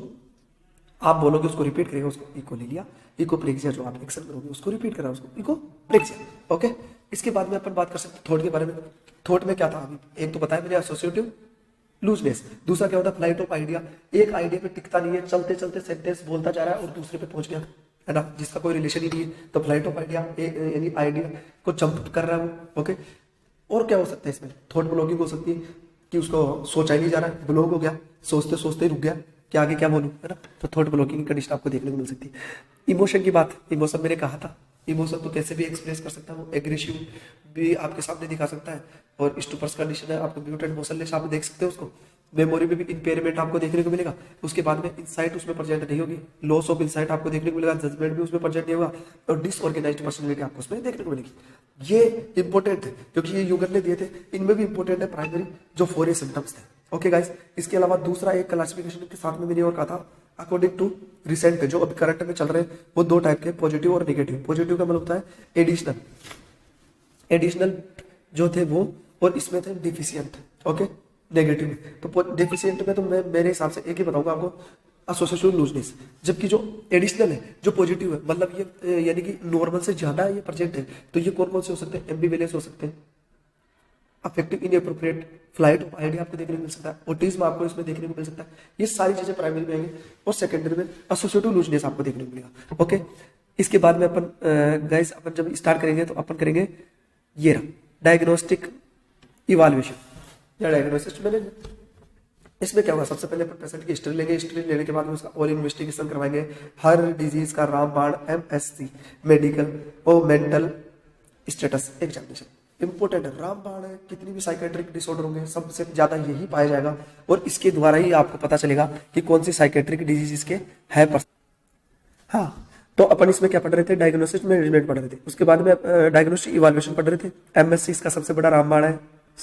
आप बोलोगे उसको रिपीट करेगा, उसको इकोलेलिया। इकोप्लेक्सिया जो आप एक्शन करोगे उसको रिपीट कर रहा है, उसको इकोप्लेक्सिया। ओके। इसके बाद में अपन बात कर सकते हैं थॉट के बारे में। थॉट में क्या था, अभी एक तो बताया मैंने एसोसिएटिव लूजनेस, दूसरा क्या होता है फ्लाइट ऑफ आइडिया। एक आइडिया पे टिकता नहीं है, चलते चलते सेंटेंस बोलता जा रहा है और दूसरे पे पहुंच गया, है ना, जिसका कोई रिलेशन ही नहीं है, तो फ्लाइट ऑफ आइडिया, यानी आइडिया को जंप कर रहा है वो। ओके। और क्या हो सकता है इसमें, थॉट ब्लॉकिंग हो सकती है कि उसको सोचा ही नहीं जा रहा है, ब्लॉक हो गया, सोचते सोचते रुक गया कि आगे क्या बोलूं, है ना, तो थॉट ब्लॉकिंग की कंडीशन आपको देखने को मिल सकती है। इमोशन की बात, इमोशन मैंने कहा था, इमोशन तो कैसे भी एक्सप्रेस कर सकता है, वो एग्रेसिव भी आपके सामने दिखा सकता है, और स्टूपर्स कंडीशन है, आपको म्यूटेंट मोशनलेस आप देख सकते हो उसको। मेमोरी में भी इंपेयरमेंट आपको देखने को मिलेगा। उसके बाद में इंसाइट उसमें प्रेजेंट नहीं होगी, लॉस ऑफ इंसाइट आपको देखने को मिलेगा, जजमेंट भी उसमें प्रेजेंट नहीं होगा, और डिसऑर्गेनाइज्ड पर्सनालिटी आपको उसमें देखने को मिलेगी। ये इंपॉर्टेंट है क्योंकि ये यूगर ने दिए थे, इनमें भी इंपॉर्टेंट है प्राइमरी जो 4 सिम्टम्स थे। Okay guys. इसके अलावा दूसरा एक क्लासिफिकेशन के साथ में मैंने और कहा था, अकॉर्डिंग टू रिसेंट जो अभी करंट में चल रहे हैं वो 2 टाइप के, पॉजिटिव और नेगेटिव। पॉजिटिव का मतलब होता है एडिशनल जो थे वो, और इसमें थे डिफिशियंट। ओके। नेगेटिव तो डेफिशिएंट में तो मैं मेरे हिसाब से एक ही बताऊंगा आपको, एसोसिएटिव लूजनेस। जबकि जो एडिशनल है, जो पॉजिटिव है, मतलब ये यानी कि नॉर्मल से ज्यादा ये प्रेजेंट है, तो ये कौन कौन से हो सकते हैं, एम्बिवेलेंस हो सकते हैं, affective inappropriate, flight of idea आपको देखने को मिल सकता है, ऑटिज्म आपको इसमें देखने को मिल सकता है। ये सारी चीजें प्राइमरी में आएंगे, और सेकेंडरी में एसोसिएटिव लूजनेस आपको देखने को मिलेगा। ओके। इसके बाद में अपन गाइस अपन जब स्टार्ट करेंगे तो अपन करेंगे ये रहा डायग्नोस्टिक इवाल्युएशन या डायग्नोसिस मैनेजमेंट। इसमें क्या होगा, सबसे पहले अपन पेशेंट की हिस्ट्री लेंगे, हिस्ट्री लेने के बाद में उसका ऑल इन्वेस्टिगेशन करवाएंगे, हर डिजीज का रामबाण, एमएससी, मेडिकल और मेंटल स्टेटस एग्जामिनेशन इंपॉर्टेंट है। रामबाण है, कितनी भी साइकेट्रिक डिसऑर्डर होंगे सबसे ज्यादा यही पाया जाएगा, और इसके द्वारा ही आपको पता चलेगा कि कौन सी साइकेट्रिक डिजीज इसके है। हाँ, तो अपन इसमें क्या पढ़ रहे थे, डायग्नोसिस मैनेजमेंट पढ़ रहे थे। उसके बाद में डायग्नोस्टिक इवैल्यूएशन पढ़ रहे थे। एमएससी इसका सबसे बड़ा रामबाण है,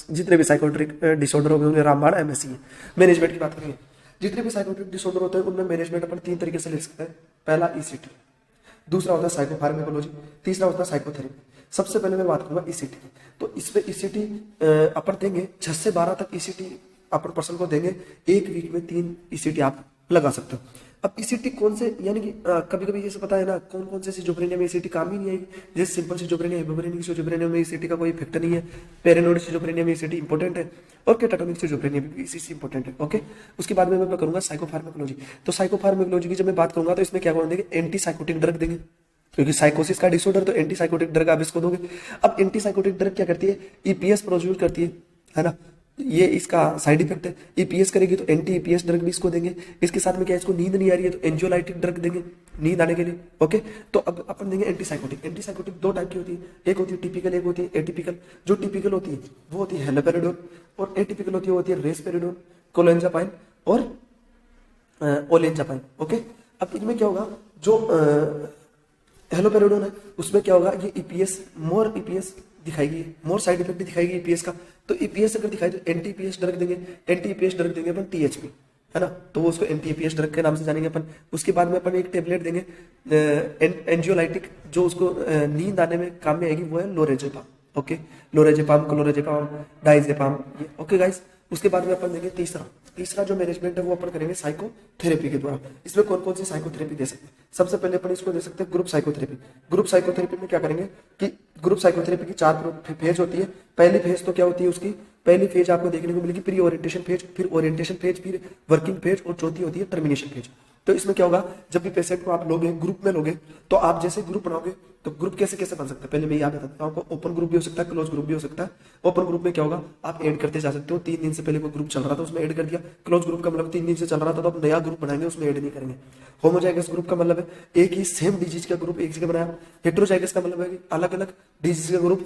जितने भी साइकोट्रिक डिसऑर्डर होंगे उनमें रामबाण एमएससी है। मैनेजमेंट की बात करेंगे, जितने भी साइकोट्रिक डिसऑर्डर होते हैं उनमें मैनेजमेंट अपन 3 तरीके से ले सकते हैं। पहला ईसीटी, दूसरा होता है साइकोफार्मेकोलॉजी, तीसरा होता है साइकोथेरेपी। सबसे पहले मैं बात करूंगा ईसीटी की। तो इसमें ईसीटी अपन देंगे 6 से 12 तक ईसीटी अपन पर्सन को देंगे। एक वीक में 3 ईसीटी आप लगा सकते हो। अब ईसीटी कौन से, यानी कि कभी कभी जैसे पता है ना कौन कौन से सिजोफ्रेनिया में ईसीटी काम ही नहीं आएगी। जैसे सिंपल सिजोफ्रेनिया, हिपोफ्रेनिक सिजोफ्रेनिया में ईसीटी का कोई इफेक्ट नहीं है। पैरानोइड सिजोफ्रेनिया में ईसीटी इंपॉर्टेंट है, और केटाटोनिक सिजोफ्रेनिया में भी ईसीटी इंपॉर्टेंट है। ओके, उसके बाद में मैं करूंगा साइकोफार्मेकोलॉजी। तो साइकोफार्मेकोलॉजी की जब मैं बात करूंगा तो इसमें क्या देंगे, एंटी साइकोटिक ड्रग देंगे, क्योंकि साइकोसिस का डिसऑर्डर, तो एंटी साइकोटिक ड्रग आप इसको दोगे। अब एंटी साइकोटिक ड्रग क्या करती है, ईपीएस प्रोड्यूस करती है ना, ये इसका साइड इफेक्ट है। ईपीएस करेगी तो एंटी ईपीएस ड्रग भी इसको देंगे। इसके साथ में क्या, इसको नींद नहीं आ रही है तो एंजियोलाइटिक ड्रग देंगे नींद आने के लिए। ओके, तो अब अपन देंगे anti psychotic. Anti psychotic 2 type की होती है, एक होती है टिपिकल, एक होती है एटिपिकल। जो टिपिकल होती है वो होती है हेलोपेरिडोन, और एटिपिकल होती है रेस्पेरिडोन, कोलेंजापाइन और ओलेंजापाइन। ओके, अब इनमें क्या होगा, जो हेलोपेरिडोन है उसमें क्या होगा, ये ईपीएस, मोर ईपीएस दिखाएगी, मोर साइड इफेक्ट भी दिखाएगी ईपीएस का। तो ईपीएस अगर दिखाई तो एंटी ईपीएस ड्रग देंगे। एंटी ईपीएस ड्रग देंगे अपन टीएचपी, है ना, तो वो उसको एंटी ईपीएस ड्रग के नाम से जानेंगे अपन। उसके बाद में अपन एक टेबलेट देंगे एंजियोलाइटिक, जो उसको नींद आने में काम में आएगी, वो है lorazepam. Okay, lorazepam, clonazepam, diazepam. Okay guys, उसके बाद में अपन देंगे तीसरा जो मैनेजमेंट है वो अपन करेंगे साइकोथेरेपी के द्वारा। इसमें कौन कौन सी साइकोथेरेपी दे सकते हैं, सबसे पहले अपन इसको दे सकते हैं ग्रुप साइकोथेरेपी। ग्रुप साइकोथेरेपी में क्या करेंगे कि ग्रुप साइकोथेरेपी की 4 फेज होती है। पहली फेज तो क्या होती है उसकी, पहली फेज आपको देखने को मिलेगी प्री ओरिएंटेशन फेज, फिर ओरिएंटेशन फेज, फिर वर्किंग फेज, और चौथी होती है टर्मिनेशन फेज। तो इसमें क्या होगा, जब भी पेशेंट को आप लोगे ग्रुप में लोगे, तो आप जैसे ग्रुप बनाओगे तो ग्रुप कैसे कैसे बन सकता है, पहले मैं यहाँ बताता हूँ आपको। ओपन ग्रुप भी हो सकता है, क्लोज ग्रुप भी हो सकता है। ओपन ग्रुप में क्या होगा, आप ऐड करते जा सकते हो। 3 दिन से पहले कोई ग्रुप चल रहा था उसमें ऐड कर दिया। क्लोज ग्रुप का मतलब 3 दिन से चल रहा था तो आप नया ग्रुप बनाएंगे, उसमें ऐड नहीं करेंगे। होमोजाइगस ग्रुप का मतलब है एक ही सेम डिजीज का ग्रुप एक जगह बनाया। हेट्रोजाइगस का मतलब है कि अलग अलग डिजीज का ग्रुप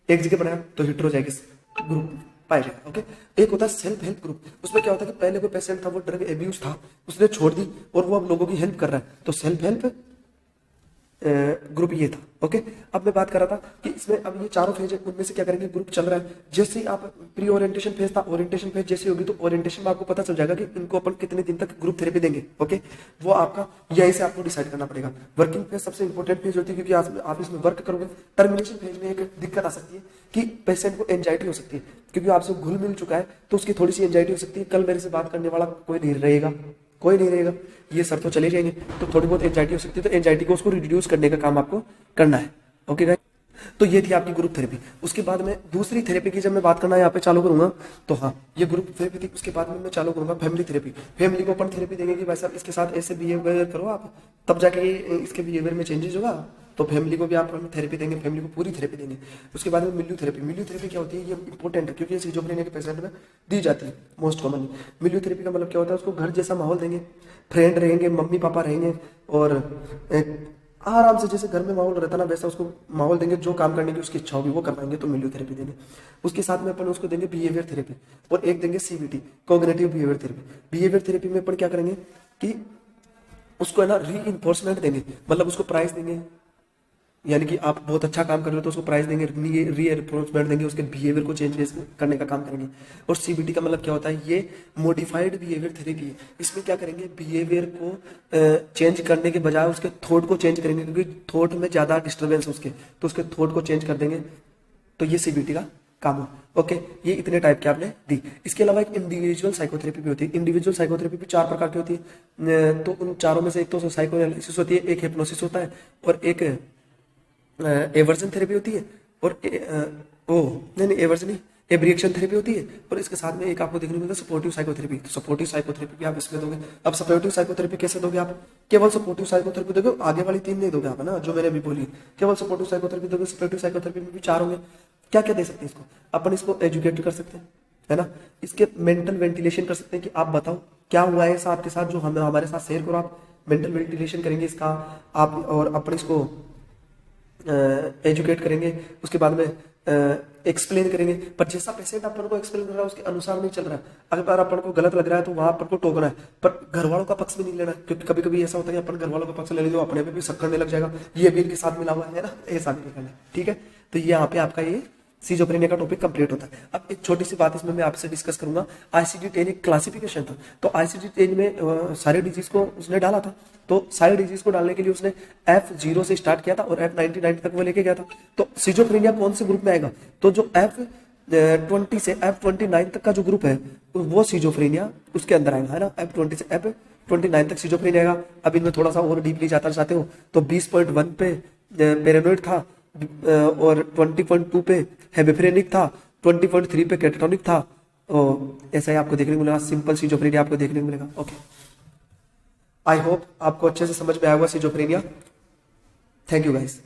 एक जगह बनाया, तो हेट्रोजाइगस ग्रुप पाया जाएगा। ओके, एक होता है सेल्फ हेल्प ग्रुप। उसमें क्या होता है कि पहले कोई पेशेंट था वो ड्रग एब्यूज था, उसने छोड़ दी और वो अब लोगों की हेल्प कर रहा है, तो सेल्फ हेल्प ग्रुप ये था। ओके, अब मैं बात कर रहा था कि इसमें अब ये 4 फेज है, उनमें से क्या करेंगे, ग्रुप चल रहा है। जैसे ही आप प्री ओरिएंटेशन फेज था, ओरिएंटेशन फेज जैसी होगी तो ओरिएंटेशन में आपको पता चल जाएगा कि इनको अपन कितने दिन तक ग्रुप थेरेपी देंगे। ओके, वो आपका यहीं से आपको डिसाइड करना पड़ेगा। वर्किंग फेज सबसे इंपॉर्टेंट फेज होती है, क्योंकि आप इसमें वर्क करोगे। टर्मिनेशन फेज में एक दिक्कत आ सकती है कि पेशेंट को एंजाइटी हो सकती है, क्योंकि आपसे घुल मिल चुका है तो उसकी थोड़ी सी एंजाइटी हो सकती है। कल मेरे से बात करने वाला कोई नहीं रहेगा, ये सर तो चले जाएंगे, तो थोड़ी बहुत एंजाइटी हो सकती है। तो एंजाइटी को उसको रिड्यूस करने का काम आपको करना है। ओके गाइस, तो ये थी आपकी ग्रुप थेरेपी। उसके बाद में दूसरी थेरेपी की जब मैं बात करना यहाँ पे चालू करूंगा, तो हाँ ये ग्रुप थेरेपी थी। उसके बाद में मैं चालू करूंगा फैमिली थेरेपी। फैमिली को अपन थेरेपी देंगे कि भाई साहब इसके साथ ऐसे बिहेवियर करो आप, तब जाके ये इसके बिहेवियर में चेंजेस होगा। तो फैमिली को भी आप थेरेपी देंगे, फैमिली को पूरी थेरेपी देंगे। उसके बाद में मिल्यू थेरेपी। मिल्यू थेरेपी क्या होती है, ये इंपॉर्टेंट है क्योंकि ये सिजोफ्रेनिया के पेशेंट में दी जाती है मोस्ट कॉमनली। मिल्यू थेरेपी का मतलब क्या होता है, उसको घर जैसा माहौल देंगे, फ्रेंड रहेंगे, मम्मी पापा रहेंगे, और आराम से जैसे घर में माहौल रहता ना वैसा उसको माहौल देंगे। जो काम करने की उसकी इच्छा होगी वो करवाएंगे, तो मिल्यू थेरेपी देंगे। उसके साथ में अपन उसको देंगे बिहेवियर थेरेपी, और एक देंगे CBT, cognitive behaviour therapy. Behaviour therapy में अपन क्या करेंगे कि उसको है ना री-इन्फोर्समेंट देंगे, मतलब उसको प्राइज देंगे, यानी कि आप बहुत अच्छा काम कर रहे हो तो उसको प्राइज देंगे, री-इन्फोर्समेंट देंगे, उसके बिहेवियर को चेंज करने का काम करेंगे। और सीबीटी का मतलब क्या होता है, ये मॉडिफाइड बिहेवियर थेरेपी है। इसमें क्या करेंगे, बिहेवियर को चेंज करने के बजाय उसके थॉट को चेंज करेंगे, क्योंकि थॉट में ज्यादा डिस्टर्बेंस उसके, तो उसके थॉट को चेंज कर देंगे। तो ये सीबीटी का काम है। ओके, ये इतने टाइप के आपने दी। इसके अलावा एक इंडिविजुअल साइकोथेरेपी भी होती है। इंडिविजुअल साइकोथेरेपी भी 4 प्रकार की होती है। तो उन चारों में से एक तो साइको एनालिसिस होती है, एक हिप्नोसिस होता है, और एक एवर्जन थेरेपी होती है, और एवर्जन नहीं, एब्रिएक्शन थेरेपी होती है। और इसके साथ में एक आपको देखने को मिलता है सपोर्टिव साइकोथेरेपी। तो सपोर्टिव साइकोथेरेपी भी आप इसमें दोगे। अब सपोर्टिव साइकोथेरेपी कैसे दोगे, आप केवल सपोर्टिव साइकोथेरेपी दोगे, आगे वाली 3 नहीं दोगे आप, है ना, जो मैंने अभी बोली। केवल सपोर्टिव साइकोथेरेपी दोगे। सपोर्टिव साइकोथेरेपी में भी 4 होंगे। क्या क्या दे सकते हैं इसको, अपन इसको एजुकेट कर सकते हैं, है ना, इसके मेंटल वेंटिलेशन कर सकते हैं कि आप बताओ क्या हुआ है ऐसा आपके साथ जो हमें हमारे साथ शेयर करो। आप मेंटल वेंटिलेशन करेंगे इसका आप, और अपन इसको एजुकेट करेंगे। उसके बाद में एक्सप्लेन करेंगे, पर जैसा पेशेंट अपन को एक्सप्लेन कर रहा है उसके अनुसार नहीं चल रहा है। अगर अपन को गलत लग रहा है तो वहां अपन को टोकना है, पर घर वालों का पक्ष भी नहीं लेना है, क्योंकि कभी कभी ऐसा होता है कि अपन घर वालों का पक्ष ले लेंगे, अपने पे भी शक करने लग जाएगा, ये भी इनके साथ मिला हुआ है ना, ऐसा नहीं करना है। ठीक है, तो यहाँ पे आपका ये सिजोफ्रेनिया का टॉपिक कंप्लीट होता है। अब एक छोटी सी बात इसमें मैं आपसे डिस्कस करूंगा। ICD-10 एक क्लासिफिकेशन था, तो ICD-10 में सारे डिजीज को उसने डाला था, तो सारे डिजीज को डालने के लिए उसने F0 से स्टार्ट किया था और F99 तक वो लेके गया था। तो सिजोफ्रेनिया कौन से ग्रुप में आएगा? तो जो F20 से F29 तक का जो ग्रुप है वो सिजोफ्रेनिया उसके अंदर आएगा, है ना। F20 से F29 तक सिजोफ्रेनिया आएगा। अब इनमें थोड़ा सा और डीपली जाता चाहते हो तो 20.1 पे पैरानोइड था, और 20.2 पे हेमिफ्रेनिक था, 20.3 पे कैटाटोनिक था। ऐसा ही आपको देखने को मिलेगा, सिंपल सिजोफ्रेनिया आपको देखने को मिलेगा। ओके, आई होप आपको अच्छे से समझ में आया होगा सिजोफ्रेनिया। Thank you guys.